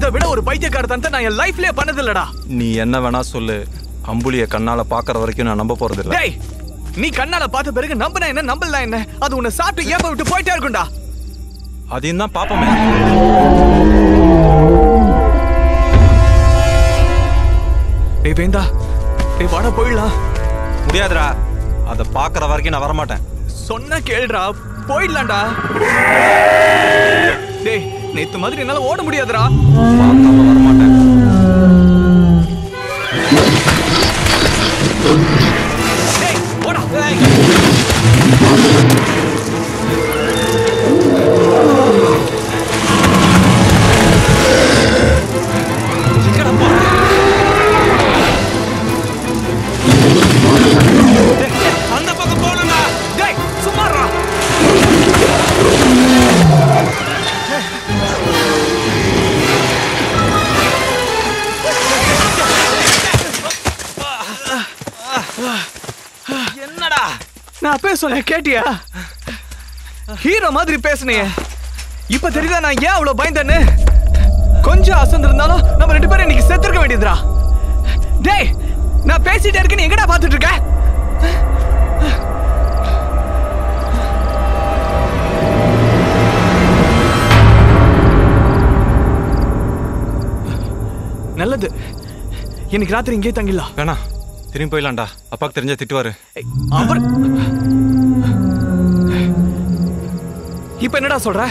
இதை விட ஒரு பைத்தியக்காரத்தனத்தை நான் என் லைஃப்லயே பண்ணதில்லடா. நீ என்ன வேணா சொல்லு, அம்புலிய கண்ணால பாக்குற வரைக்கும் நான் நம்ப போறது இல்ல. டேய், நீ கண்ணால பார்த்த பிறகு நம்பினா என்ன நம்பல என்ன, அது உன்னை சாப்பிட்டு ஏப்ப விட்டு போயிட்டே இருக்கும்டா. அதையும் தான் பாப்போமே. டேய் வேண்டா, டேய் வாடா போயிடலாம். முடியாதுடா, அதை பாக்குற வரைக்கும் நான் வரமாட்டேன். சொன்ன கேளுடா, போயிடலாம்டா. டேய், நேத்து மாதிரி என்னால ஓட முடியாதுடா. பார்க்காம வரமாட்டேன். டேய் ஓடா. அந்த பக்கம் போகணும்டா. டேய் சும்மாறா. என்னடா நான் பேசல கேட்டியா? ஹீரோ மாதிரி பேசுனியே, இப்ப தெரியுதா நான் ஏன் அவ்வளவு பயந்தேன்னு? கொஞ்சம் அசந்திருந்தாலும் நம்ம 2 பேரும் இன்னைக்கு செத்துருக்க வேண்டியதுடா. டேய், நான் பேசிட்டே இருக்கேன்னு எங்கடா பார்த்துட்டு இருக்க? நல்லது, இன்னைக்கு ராத்திரி இங்கே தங்கிடலாம். வேணா, திரும்பி போயிடலாம்டா. அப்பாக்கு தெரிஞ்சா திட்டுவாரு. அவர் இப்ப என்னடா சொல்ற?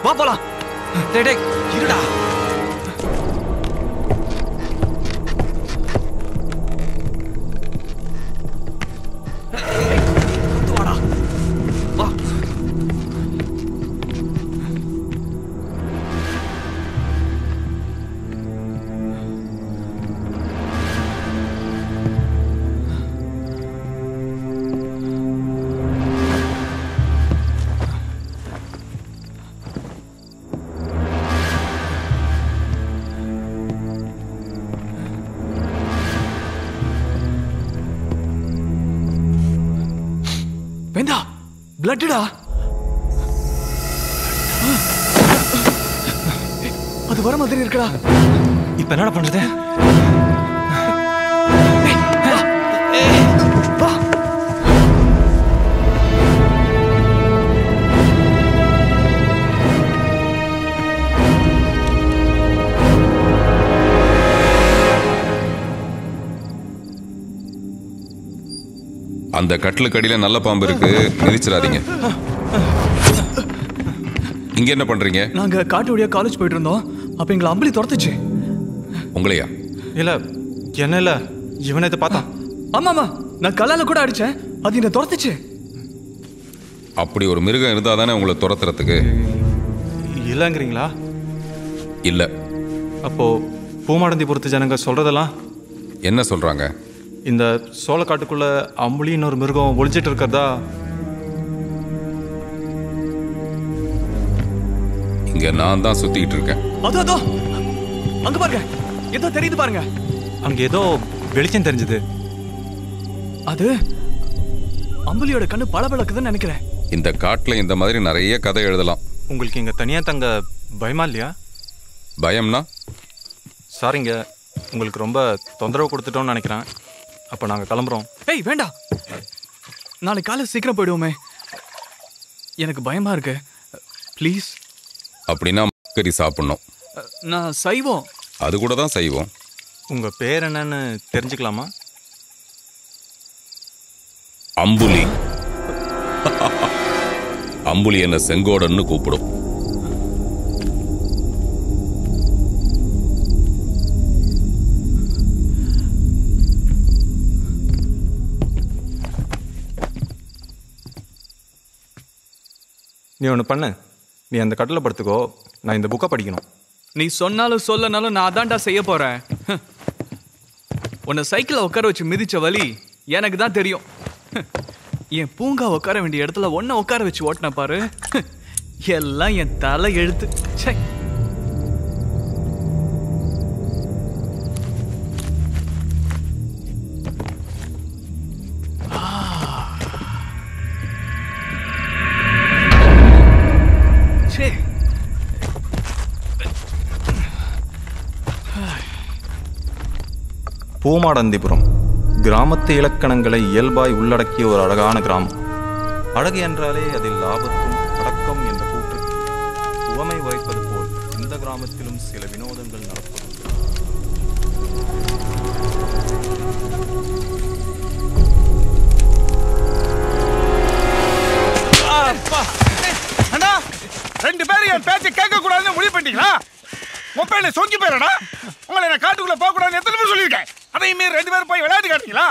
வா போலாம். டேய் டேய் இருடா. வாடா வா. வேண்டா, பிளட்டடா. அது வர மாதிரி இருக்கடா. இப்ப என்னடா பண்றது? வா. அந்த கட்டிலுக்கு அடியில நல்ல பாம்பு இருக்கு, மிதிச்சிடாதீங்க. இங்க என்ன பண்றீங்க? நாங்க காட்டு வழியா காலேஜ் போயிட்டு இருந்தோம். அப்ப எங்களை அம்பளி துரத்துச்சு. உங்களையா? இல்ல என்ன இல்ல, இவனை இதை பார்த்தான். ஆமாமா, நான் கல்லால கூட அடிச்சேன், அது என்ன துரத்துச்சு. அப்படி ஒரு மிருகம் இருந்தா தானே உங்களை துரத்துறதுக்கு. இல்லங்கிறீங்களா? இல்ல. அப்போ பூமாடந்திபுரத்து ஜனங்க சொல்றதெல்லாம் என்ன சொல்றாங்க? இந்த சோளக்காட்டுக்குள்ள அம்புலின்னு ஒரு மிருகம் ஒளிஞ்சிட்டு இருக்கிறதா. இங்க நான் தான் சுத்திட்டு இருக்கேன். அதோ அங்க பாருங்க, ஏதோ தெரியுது பாருங்க. அங்க ஏதோ வெளிச்சம் தெரிஞ்சது. அது அம்புலியோட கண்ணு பளபளக்குதுன்னு நினைக்கிறேன். இந்த காட்டுல இந்த மாதிரி நிறைய கதை எழுதலாம். உங்களுக்கு இங்க தனியா தங்க பயமா இல்லையா? பயம்னா? சாரிங்க, உங்களுக்கு ரொம்ப தொந்தரவு கொடுத்துட்டோம்னு நினைக்கிறேன். அப்போ நாங்கள் கிளம்புறோம். ஏய் வேண்டாம், நாளைக்கு காலை சீக்கிரம் போயிடுவோமே. எனக்கு பயமா இருக்கு, ப்ளீஸ். அப்படின்னா கறி சாப்பிடணும். நான் சைவம். அது கூட தான் செய்வோம். உங்க பேர் என்னன்னு தெரிஞ்சுக்கலாமா? அம்புலி. அம்புலி என்ன செங்கோடன்னு கூப்பிடும். நீ ஒன்று பண்ணு, நீ அந்த கட்டில் படுத்துக்கோ, நான் இந்த புக்கை படிக்கணும். நீ சொன்னாலும் சொல்லனாலும் நான் அதான்டா செய்ய போறேன். உன்னை சைக்கிளை உட்கார வச்சு மிதிச்ச வலி எனக்கு தான் தெரியும். என் பூங்கா உட்கார வேண்டிய இடத்துல ஒன்ன உட்கார வச்சு ஓட்டின பாரு, எல்லாம் என் தலை எழுத்து. சே, பூமாடந்திபுரம் கிராமத்து இலக்கணங்களை இயல்பாய் உள்ளடக்கிய ஒரு அழகான கிராமம். அழகு என்றாலே அதில் லாபத்தும் அடக்கம் என்ற கூற்றுக்கு உவமை உரைப்பது போல் இந்த கிராமத்திலும் சில வினோதங்கள் நடப்பது. ரெண்டு பேரும் என் பேச்சை கேட்க கூடாதுன்னு முடிவு பண்ணிட்டீங்களா? மொபைல சொங்கி போயிடா. உங்களை நான் காட்டுக்குள்ள போக கூடாதுன்னு எத்தனை பேர் சொல்லியிருக்கேன். அதையும் மீறி ரெண்டு பேரும் போய் விளையாட்டு காட்டுறீங்களா?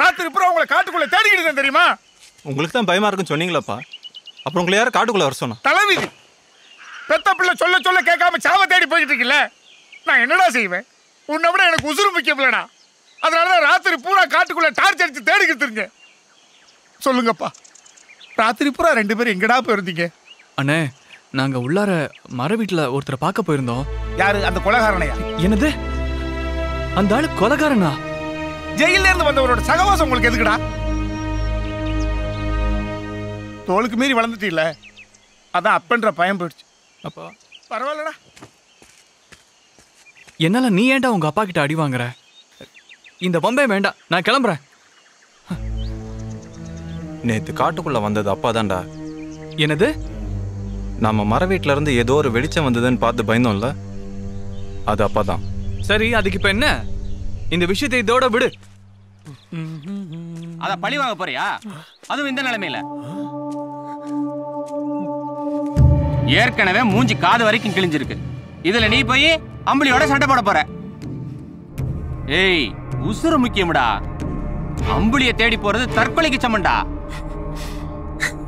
ராத்திரி பூரா உங்களை காட்டுக்குள்ள தேடிக்கிட்டு தெரியுமா? உங்களுக்கு தான் பயமா இருக்குன்னு சொன்னீங்களாப்பா, அப்புறம் உங்களை யாரும் காட்டுக்குள்ள வர சொன்னா? தலைவிதி. பெத்த பிள்ளை சொல்ல சொல்ல கேட்காம சாவ தேடி போய்கிட்டு இருக்கீங்கள, நான் என்னடா செய்வேன்? உன்னை விட எனக்கு உசுறு முக்கியம் இல்லடா. அதனாலதான் ராத்திரி பூரா காட்டுக்குள்ள டார்ச் அடிச்சு தேடிக்கிட்டு இருங்க. சொல்லுங்கப்பா, ராத்திரி பூரா ரெண்டு பேரும் எங்கடா போயிருந்தீங்க? அண்ணே, நாங்க உள்ளார மர வீட்டுல ஒருத்தரை பார்க்க போயிருந்தோம். யாரு? அந்த கொலைகாரனையா? என்னது? அந்த ஆளு கொலைகாரனா? ஜெயில இருந்து வந்தவரோட சகவாசம் உங்களுக்கு எதுக்குடா? தோளுக்கு மீறி வளர்ந்துட்டீல்ல, அதான் அப்பன்ற பயம் போயிடுச்சு. அப்பா பரவாயில்லடா. என்னால நீ ஏன்டா உங்க அப்பா கிட்ட அடி வாங்குற? இந்த பம்பே வேண்டாம், நான் கிளம்புறேன். நேத்து காட்டுக்குள்ள வந்தது அப்பா தான்டா. என்னது? நம்ம மர வீட்டுல இருந்து ஏதோ ஒரு வெளிச்சம் வந்ததுன்னு பார்த்து பயந்தோம்ல, அது அப்பா தான். சரி, அதுக்கு இப்ப என்ன? இந்த விஷயத்தை இதோட விடு. அத பழி வாங்க போறியா? அதுவும் இந்த நிலைமையில ஏற்கனவே மூஞ்சி காது வரைக்கும் கிழிஞ்சிருக்கு. இதுல நீ போய் அம்புலியோட சண்டை போட போற. ஏய், உசுறு முக்கியம்டா. அம்புலிய தேடி போறது தற்கொலைக்கு சமண்டா.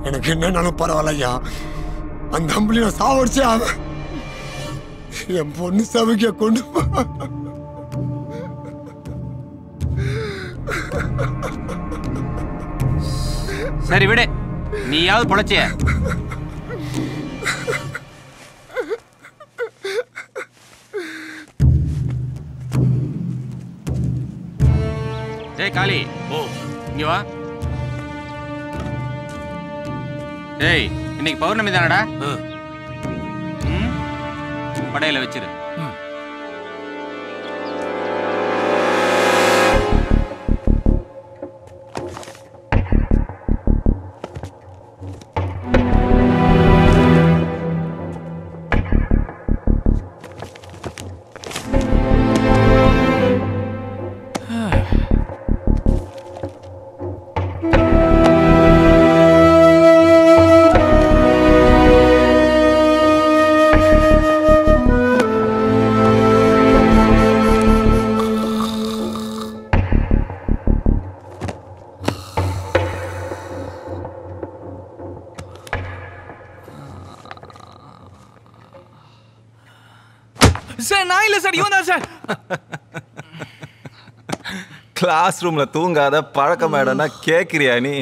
எனக்கு என்னன்னாலும் பரவாயில்லையா, அந்த அம்புலி நான் சாவடிச்சே ஆவேன். என் பொண்ணு சமைக்க கொண்டு சரி விடு, நீயாவது பொழைச்சிய. டேய் காளி, இங்க வா. டேய், இன்னைக்கு பௌர்ணமி தானடா? படையில வச்சிரு. சார், நான் இல்ல சார், இவன் தான் சார். கிளாஸ் ரூம்ல தூங்காத பழக்கமாயிடனா கேக்குறியா நீ?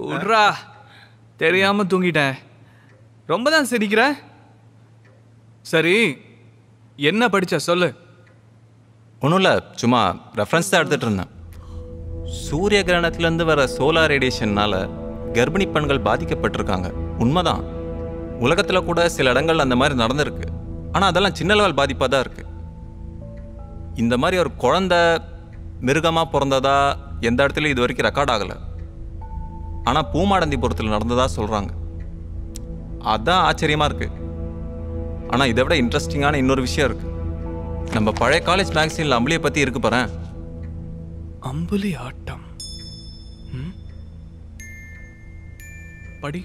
விட்றா, தெரியாம தூங்கிட்டேன். ரொம்ப தான் சிரிக்கிற. சரி, என்ன படிச்ச சொல்லு. ஒன்றும் இல்லை, சும்மா ரெஃபரன்ஸ் தான் எடுத்துட்டு இருந்தேன். சூரிய கிரகணத்திலேருந்து வர சோலார் ரேடியேஷன்னால கர்ப்பிணி பெண்கள் பாதிக்கப்பட்டிருக்காங்க. உண்மைதான், உலகத்தில் கூட சில இடங்கள் அந்த மாதிரி நடந்திருக்கு. ஆனால் அதெல்லாம் சின்ன லெவல் பாதிப்பாக தான் இருக்கு. இந்த மாதிரி ஒரு குழந்தை மிருகமாக பிறந்ததா எந்த இடத்துலையும் இது வரைக்கும் ரெக்கார்ட் ஆகலை. ஆனால் பூமாடந்திபுரத்தில் நடந்ததா சொல்கிறாங்க. அதான் ஆச்சரியமாக இருக்கு. ஆனால் இதை விட இன்ட்ரெஸ்டிங்கான இன்னொரு விஷயம் இருக்கு. நம்ம பழைய காலேஜ் மேகசின்ல அம்புலியை பற்றி இருக்கு பாரு. அம்புலி ஆட்டம். படி.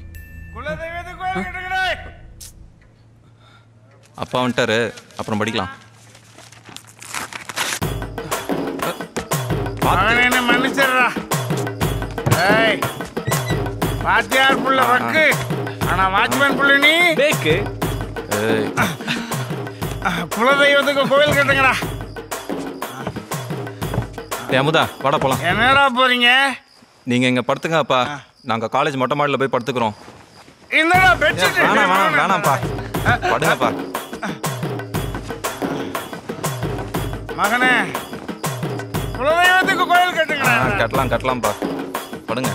அப்பா வந்துட்டாரு, அப்புறம் படிக்கலாம். மன்னிச்சிடுறா. பாத்தியார் புள்ள வக்கு, ஆனா வாட்ச்மேன் புள்ள நீ பேக்கு. குலதெய்வத்துக்கு கோவில் கட்டுங்கடா. அமுதா, வாடா போலாம். என்னடா போறீங்க? நீங்க இங்க படுத்துங்க அப்பா, நாங்க காலேஜ் மொட்டை மாடியில் போய் படுத்துக்கிறோம். என்னடா பெட்ஷீட்? வேணாம்ப்பா, படுங்கப்பா. மகனே, குலதெய்வத்துக்கு கோயில் கட்டுங்கடா. கட்டலாம்ப்பா, படுங்க.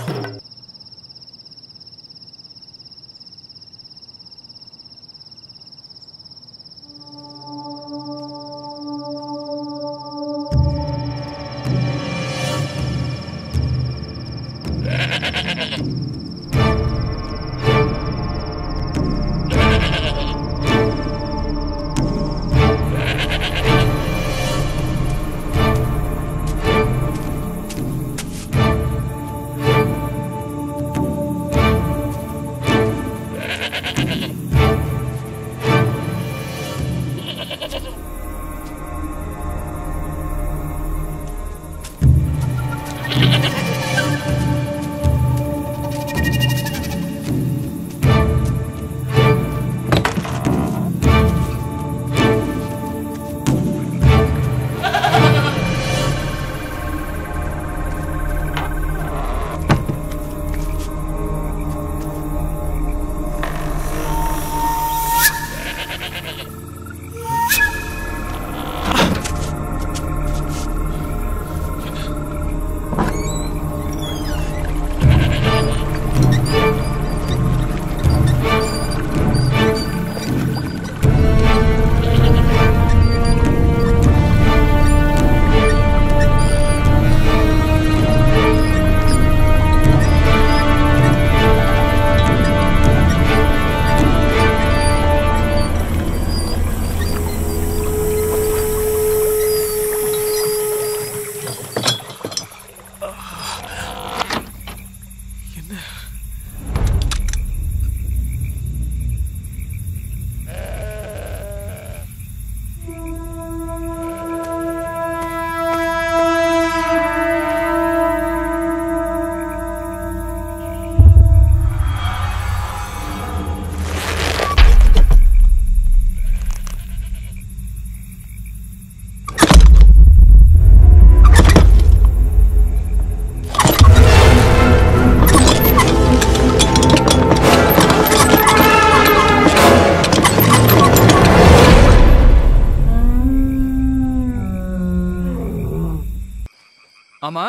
ஆமா,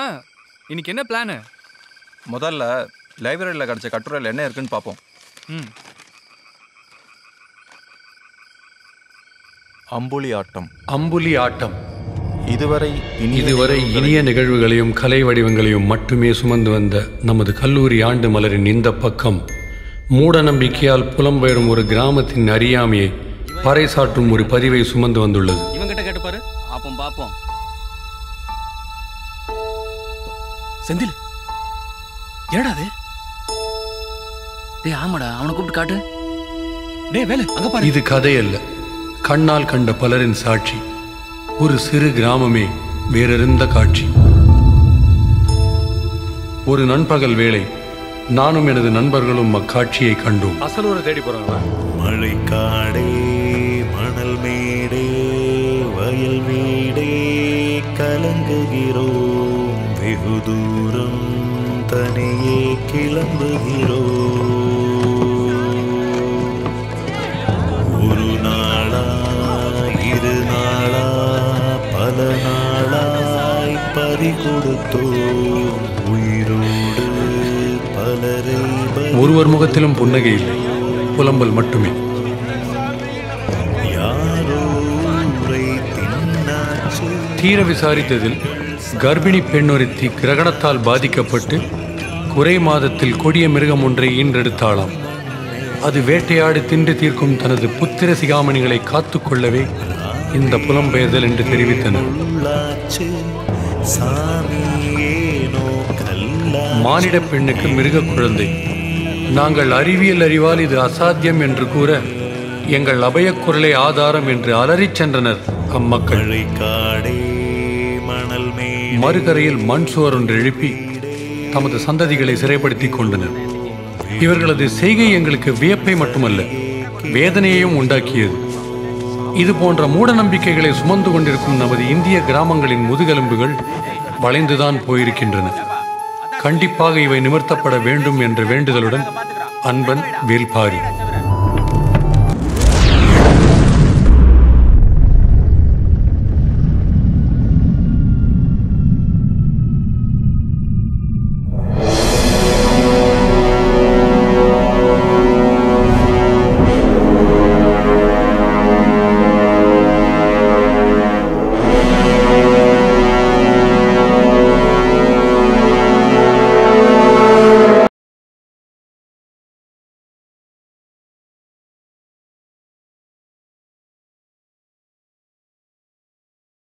இன்னைக்கு என்ன பிளானு? முதல்ல லைப்ரரியில் கிடச்ச கட்டுரையில் என்ன இருக்குன்னு பார்ப்போம். அம்புலி ஆட்டம். அம்புலி ஆட்டம் இதுவரை இனிய நிகழ்வுகளையும் கலை வடிவங்களையும் மட்டுமே சுமந்து வந்த நமது கல்லூரி ஆண்டு மலரின் இந்த பக்கம் மூட நம்பிக்கையால் புலம்பெயரும் ஒரு கிராமத்தின் அறியாமையை பறைசாற்றும் ஒரு பதிவை சுமந்து வந்துள்ளது. இவங்கிட்ட கேட்டுப்பாரு. பாப்போம். செந்தில், என்னடா அது? டேய் ஆமாடா, அவனை கூப்பிட்டு காட்டு. டேய் வேலை, அங்க பாரு. இது கதை அல்ல, கண்ணால் கண்ட பலரின் சாட்சி. ஒரு சிறு கிராமமே வேறிருந்த காட்சி. ஒரு நண்பகல் வேளை நானும் எனது நண்பர்களும் அக்காட்சியை கண்டோம். அசலூரை தேடி போறாங்க. மழைக்காடே, மணல் மேடே, வயல் வீடே, கலங்குகிறோம், வெகு தூரம் தனியே கிளம்புகிறோம். ஒரு நாளா, இரு நாளா, பல நாளாய் பறி கொடுத்தோம் உயிரோடு பலரை. ஒருவர் முகத்திலும் புன்னகை இல்லை, புலம்பல் மட்டுமே. தீர விசாரித்ததில் கர்ப்பிணி பெண்ணொருத்தி கிரகணத்தால் பாதிக்கப்பட்டு குறை மாதத்தில் கொடிய மிருகம் ஒன்றை ஈன்றெடுத்தாளாம். அது வேட்டையாடி தின்று தீர்க்கும் தனது புத்திர சிகாமணிகளை காத்துக்கொள்ளவே இந்த புலம்பெயர்தல் என்று தெரிவித்தனர். மானிட பெண்ணுக்கு மிருக குழந்தை. நாங்கள் அறிவியல் அறிவால் இது அசாத்தியம் என்று கூற எங்கள் அபயக் குரலை ஆதாரம் என்று அலறிச் சென்றனர் அம்மக்கள். மறுகரையில் மண் சுவர் ஒன்று எழுப்பி தமது சந்ததிகளை சிறைப்படுத்திக் கொண்டனர். இவர்களது செய்கை எங்களுக்கு வியப்பை மட்டுமல்ல, வேதனையையும் உண்டாக்கியது. இது போன்ற மூட நம்பிக்கைகளை சுமந்து கொண்டிருக்கும் நமது இந்திய கிராமங்களின் முதுகெலும்புகள் வளைந்துதான் போயிருக்கின்றன. கண்டிப்பாக இவை நிமிர்த்தப்பட வேண்டும் என்ற வேண்டுதலுடன் அன்பன் வேல்பாரி.